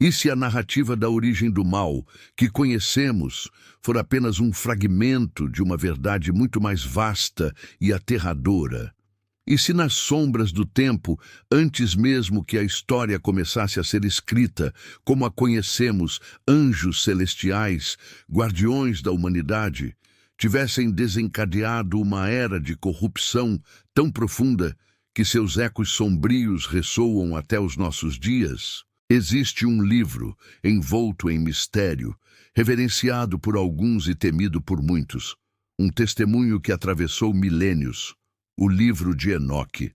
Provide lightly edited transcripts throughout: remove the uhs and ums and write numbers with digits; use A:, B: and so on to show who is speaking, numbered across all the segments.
A: E se a narrativa da origem do mal, que conhecemos, for apenas um fragmento de uma verdade muito mais vasta e aterradora? E se nas sombras do tempo, antes mesmo que a história começasse a ser escrita, como a conhecemos, anjos celestiais, guardiões da humanidade, tivessem desencadeado uma era de corrupção tão profunda que seus ecos sombrios ressoam até os nossos dias? Existe um livro, envolto em mistério, reverenciado por alguns e temido por muitos, um testemunho que atravessou milênios, o livro de Enoque.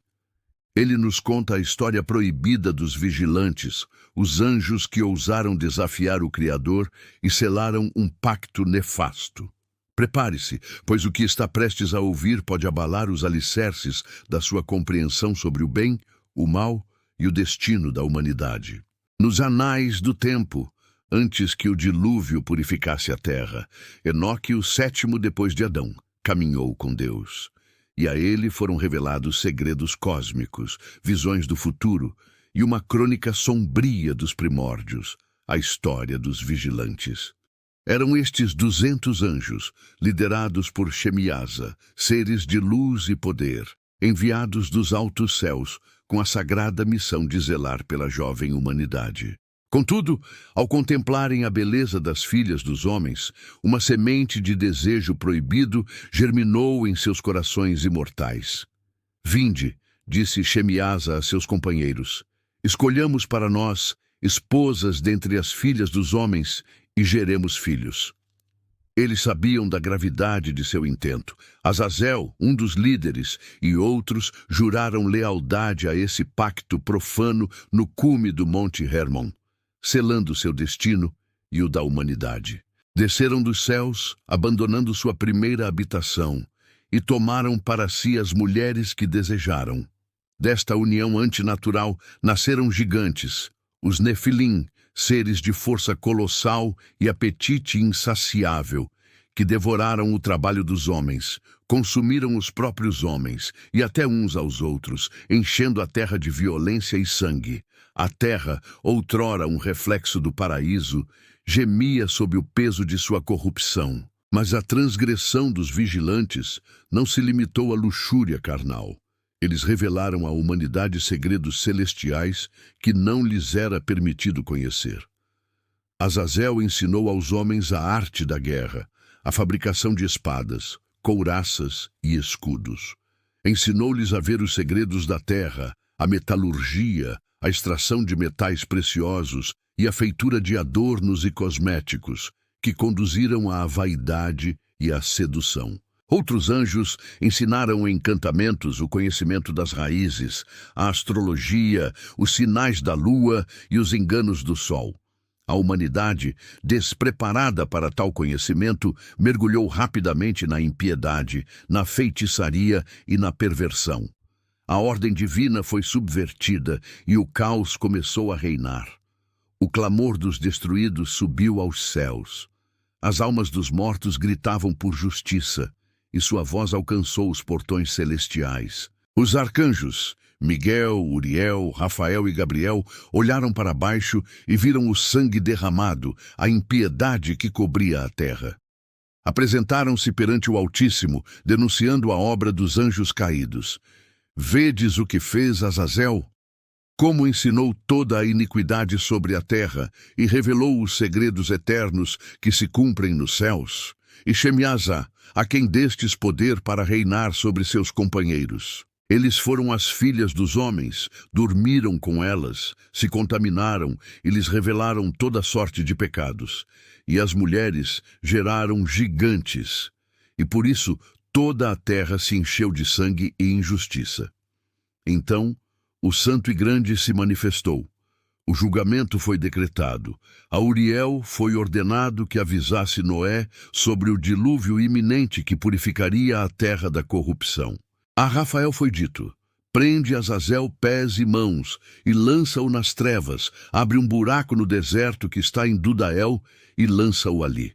A: Ele nos conta a história proibida dos vigilantes, os anjos que ousaram desafiar o Criador e selaram um pacto nefasto. Prepare-se, pois o que está prestes a ouvir pode abalar os alicerces da sua compreensão sobre o bem, o mal e o destino da humanidade. Nos anais do tempo, antes que o dilúvio purificasse a terra, Enoque, o sétimo depois de Adão, caminhou com Deus. E a ele foram revelados segredos cósmicos, visões do futuro e uma crônica sombria dos primórdios, a história dos vigilantes. Eram estes 200 anjos, liderados por Shemiasa, seres de luz e poder, enviados dos altos céus, com a sagrada missão de zelar pela jovem humanidade. Contudo, ao contemplarem a beleza das filhas dos homens, uma semente de desejo proibido germinou em seus corações imortais. Vinde, disse Shemiasa a seus companheiros, escolhamos para nós esposas dentre as filhas dos homens e geremos filhos. Eles sabiam da gravidade de seu intento. Azazel, um dos líderes, e outros juraram lealdade a esse pacto profano no cume do Monte Hermon, selando seu destino e o da humanidade. Desceram dos céus, abandonando sua primeira habitação, e tomaram para si as mulheres que desejaram. Desta união antinatural nasceram gigantes, os Nefilim, seres de força colossal e apetite insaciável, que devoraram o trabalho dos homens, consumiram os próprios homens e até uns aos outros, enchendo a terra de violência e sangue. A terra, outrora um reflexo do paraíso, gemia sob o peso de sua corrupção. Mas a transgressão dos vigilantes não se limitou à luxúria carnal. Eles revelaram à humanidade segredos celestiais que não lhes era permitido conhecer. Azazel ensinou aos homens a arte da guerra, a fabricação de espadas, couraças e escudos. Ensinou-lhes a ver os segredos da terra, a metalurgia, a extração de metais preciosos e a feitura de adornos e cosméticos, que conduziram à vaidade e à sedução. Outros anjos ensinaram encantamentos, o conhecimento das raízes, a astrologia, os sinais da lua e os enganos do sol. A humanidade, despreparada para tal conhecimento, mergulhou rapidamente na impiedade, na feitiçaria e na perversão. A ordem divina foi subvertida e o caos começou a reinar. O clamor dos destruídos subiu aos céus. As almas dos mortos gritavam por justiça, e sua voz alcançou os portões celestiais. Os arcanjos, Miguel, Uriel, Rafael e Gabriel, olharam para baixo e viram o sangue derramado, a impiedade que cobria a terra. Apresentaram-se perante o Altíssimo, denunciando a obra dos anjos caídos. Vedes o que fez Azazel? Como ensinou toda a iniquidade sobre a terra e revelou os segredos eternos que se cumprem nos céus? E Shemiasa, a quem destes poder para reinar sobre seus companheiros. Eles foram as filhas dos homens, dormiram com elas, se contaminaram e lhes revelaram toda sorte de pecados. E as mulheres geraram gigantes, e por isso toda a terra se encheu de sangue e injustiça. Então, o Santo e Grande se manifestou. O julgamento foi decretado. A Uriel foi ordenado que avisasse Noé sobre o dilúvio iminente que purificaria a terra da corrupção. A Rafael foi dito: prende Azazel pés e mãos e lança-o nas trevas, abre um buraco no deserto que está em Dudael e lança-o ali.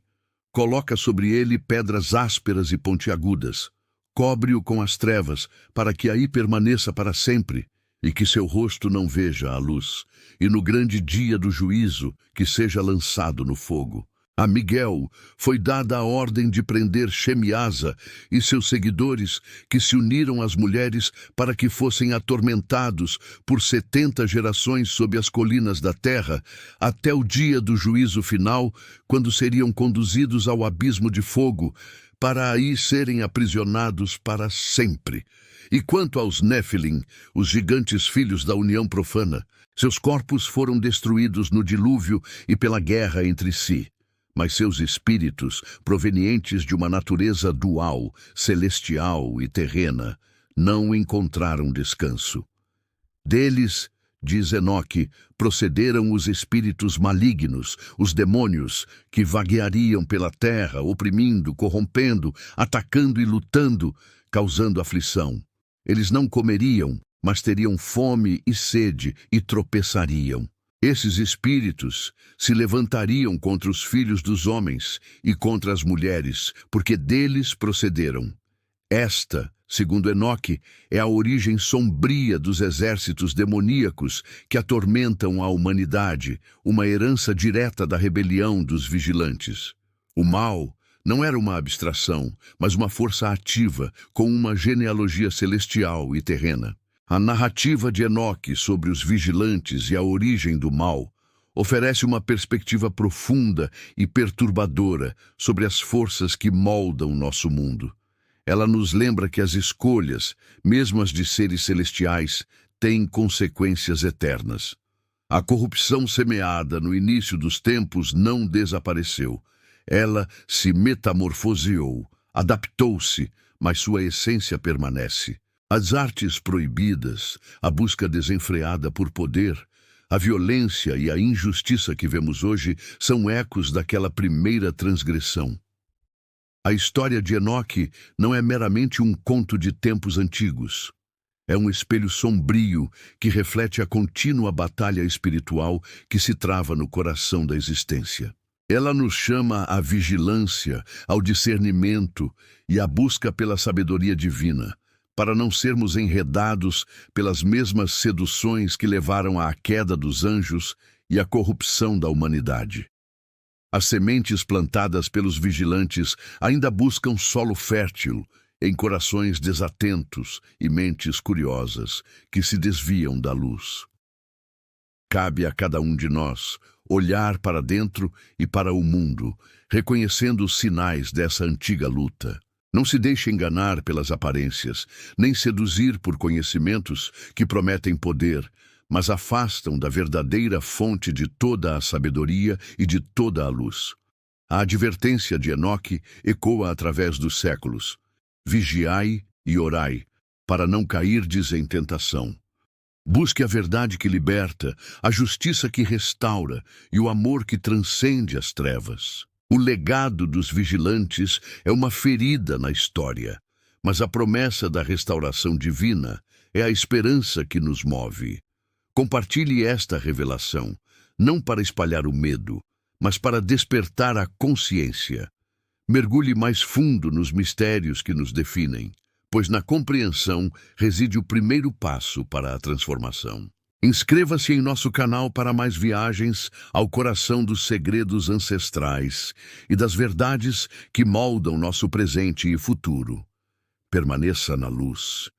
A: Coloca sobre ele pedras ásperas e pontiagudas. Cobre-o com as trevas, para que aí permaneça para sempre. e que seu rosto não veja a luz, e no grande dia do juízo que seja lançado no fogo. A Miguel foi dada a ordem de prender Shemiasa e seus seguidores, que se uniram às mulheres para que fossem atormentados por 70 gerações sob as colinas da terra, até o dia do juízo final, quando seriam conduzidos ao abismo de fogo, para aí serem aprisionados para sempre. E quanto aos Néfilim, os gigantes filhos da união profana, seus corpos foram destruídos no dilúvio e pela guerra entre si. Mas seus espíritos, provenientes de uma natureza dual, celestial e terrena, não encontraram descanso. Deles, diz Enoque, procederam os espíritos malignos, os demônios, que vagueariam pela terra, oprimindo, corrompendo, atacando e lutando, causando aflição. Eles não comeriam, mas teriam fome e sede e tropeçariam. Esses espíritos se levantariam contra os filhos dos homens e contra as mulheres, porque deles procederam. Esta, segundo Enoque, é a origem sombria dos exércitos demoníacos que atormentam a humanidade, uma herança direta da rebelião dos vigilantes. O mal não era uma abstração, mas uma força ativa, com uma genealogia celestial e terrena. A narrativa de Enoque sobre os vigilantes e a origem do mal oferece uma perspectiva profunda e perturbadora sobre as forças que moldam nosso mundo. Ela nos lembra que as escolhas, mesmo as de seres celestiais, têm consequências eternas. A corrupção semeada no início dos tempos não desapareceu. Ela se metamorfoseou, adaptou-se, mas sua essência permanece. As artes proibidas, a busca desenfreada por poder, a violência e a injustiça que vemos hoje são ecos daquela primeira transgressão. A história de Enoque não é meramente um conto de tempos antigos. É um espelho sombrio que reflete a contínua batalha espiritual que se trava no coração da existência. Ela nos chama à vigilância, ao discernimento e à busca pela sabedoria divina, para não sermos enredados pelas mesmas seduções que levaram à queda dos anjos e à corrupção da humanidade. As sementes plantadas pelos vigilantes ainda buscam solo fértil em corações desatentos e mentes curiosas que se desviam da luz. Cabe a cada um de nós olhar para dentro e para o mundo, reconhecendo os sinais dessa antiga luta. Não se deixe enganar pelas aparências, nem seduzir por conhecimentos que prometem poder, mas afastam da verdadeira fonte de toda a sabedoria e de toda a luz. A advertência de Enoque ecoa através dos séculos. Vigiai e orai, para não cairdes em tentação. Busque a verdade que liberta, a justiça que restaura e o amor que transcende as trevas. O legado dos vigilantes é uma ferida na história, mas a promessa da restauração divina é a esperança que nos move. Compartilhe esta revelação, não para espalhar o medo, mas para despertar a consciência. Mergulhe mais fundo nos mistérios que nos definem, pois na compreensão reside o primeiro passo para a transformação. Inscreva-se em nosso canal para mais viagens ao coração dos segredos ancestrais e das verdades que moldam nosso presente e futuro. Permaneça na luz.